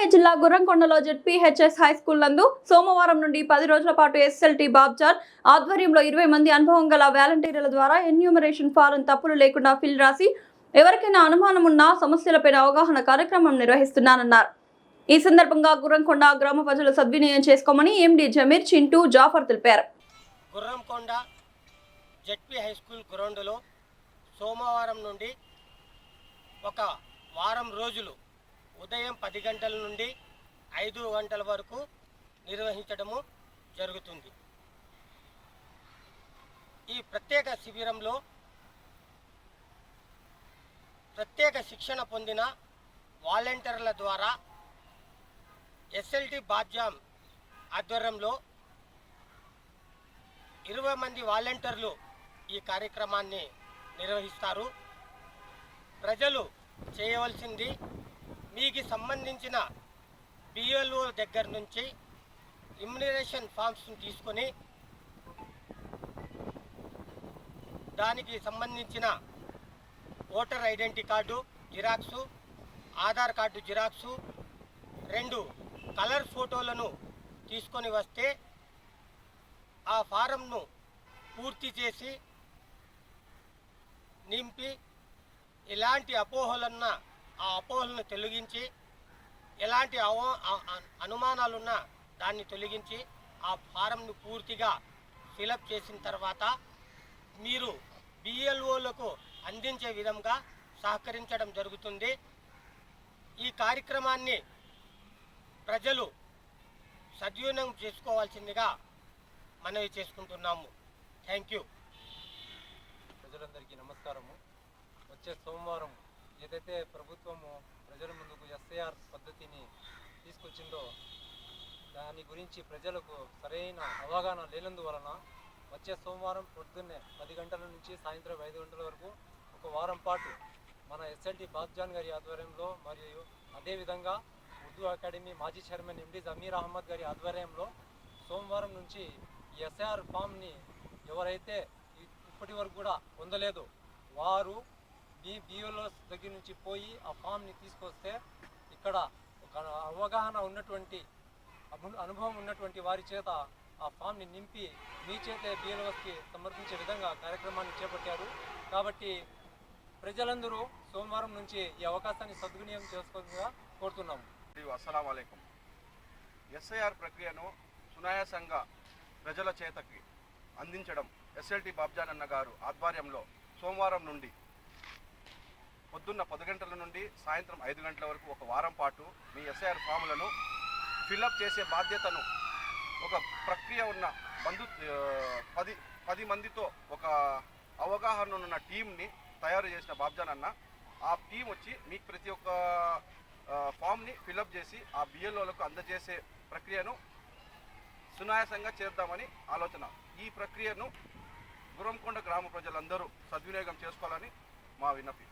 అన్నమయ్య జిల్లా గుర్రంకొండలో ZPHS high school నందు సోమవారం నుండి 10 రోజుల పాటు ఎస్ఎల్టీ బాబ్జాన్ ఆధ్వర్యంలో 20 మంది అనుభవం గల వాలంటీర్ల ద్వారా ఎన్యూమరేషన్ ఫారం తప్పులు లేకుండా ఫిల్ రాసి ఎవరికైనా అనుమానం ఉన్న సమస్యలపై అవగాహన కార్యక్రమం నిర్వహిస్తున్నారన్నారు. ఈ సందర్భంగా గుర్రంకొండ గ్రామ ప్రజలు సద్వినియోగం చేసుకోమని ఎండి జమీర్ చింటూ జాఫర్ తెలిపారు. గుర్రంకొండ జెడ్పీ హైస్కూల్ గ్రౌండ్లో సోమవారం నుండి ఒక వారం రోజులు ఉదయం 10 గంటల నుండి 5 గంటల వరకు నిర్వహించడము జరుగుతుంది. ఈ ప్రత్యేక శిబిరంలో ప్రత్యేక శిక్షణ పొందిన వాలంటీర్ల ద్వారా ఎస్ఎల్టీ బాబ్జాన్ ఆధ్వర్యంలో 20 మంది వాలంటీర్లు ఈ కార్యక్రమాన్ని నిర్వహిస్తారు. ప్రజలు చేయవలసింది మీకు సంబంధించిన బిఎల్ఓ దగ్గర నుంచి ఇమ్యూనరేషన్ ఫామ్స్ తీసుకొని దానికి సంబంధించిన voter identity card xerox, Aadhaar card xerox, 2 colour ఫోటోలను తీసుకొని వస్తే ఆ ఫారంను పూర్తి చేసి నింపి ఎలాంటి అపోహలున్నా ఆ అపోహలను తొలగించి ఎలాంటి అనుమానాలున్నా దాన్ని తొలగించి ఆ ఫారంను పూర్తిగా ఫిలప్ చేసిన తర్వాత మీరు బిఎల్ఓలకు అందించే విధంగా సహకరించడం జరుగుతుంది. ఈ కార్యక్రమాన్ని ప్రజలు సద్వినియోగం చేసుకోవాల్సిందిగా మనవి చేసుకుంటున్నాము. Thank you. ప్రజలందరికీ నమస్కారము. వచ్చే సోమవారం ఏదైతే ప్రభుత్వము ప్రజల ముందుకు ఎస్ఐఆర్ పద్ధతిని తీసుకొచ్చిందో దాని గురించి ప్రజలకు సరైన అవగాహన లేనందువలన వచ్చే సోమవారం పొద్దున్నే 10 గంటల నుంచి సాయంత్రం 5 గంటల వరకు ఒక వారం పాటు మన ఎస్ఎల్టీ బాబ్జాన్ గారి ఆధ్వర్యంలో మరియు అదేవిధంగా ఉర్దూ అకాడమీ మాజీ చైర్మన్ ఎండి జమీర్ అహ్మద్ గారి ఆధ్వర్యంలో సోమవారం నుంచి ఈ ఎస్ఐఆర్ ఫామ్ని ఎవరైతే ఇప్పటి వరకు కూడా పొందలేదో వారు బిఎల్ఓ దగ్గర నుంచి పోయి ఆ ఫామ్ని తీసుకొస్తే ఇక్కడ ఒక అవగాహన ఉన్నటువంటి అనుభవం ఉన్నటువంటి వారి చేత ఆ ఫామ్ని నింపి మీ చేతే బిఎల్ఓస్కి సమర్పించే విధంగా కార్యక్రమాన్ని చేపట్టారు. కాబట్టి ప్రజలందరూ సోమవారం నుంచి ఈ అవకాశాన్ని సద్వినియోగం చేసుకోవాలని కోరుతున్నాము. అస్సలాము అలైకుం. ఎస్ఐఆర్ ప్రక్రియను సునాయాసంగా ప్రజల చేతకి అందించడం ఎస్ఎల్టీ బాబ్జాన్ అన్న గారు ఆధ్వర్యంలో సోమవారం నుండి పొద్దున్న 10 గంటల నుండి సాయంత్రం 5 గంటల వరకు ఒక వారం పాటు మీ ఎస్ఐఆర్ ఫాములను ఫిల్అప్ చేసే బాధ్యతను ఒక ప్రక్రియ ఉన్న 10 మందితో ఒక అవగాహన ఉన్న టీంని తయారు చేసిన బాబ్జాన్ అన్న ఆ టీం వచ్చి మీకు ప్రతి ఒక్క ఫామ్ని ఫిల్అప్ చేసి ఆ బిఎల్ఓలకు అందజేసే ప్రక్రియను సునాయాసంగా చేద్దామని ఆలోచన. ఈ ప్రక్రియను గుర్రంకొండ గ్రామ ప్రజలందరూ సద్వినియోగం చేసుకోవాలని మా విన్నపం.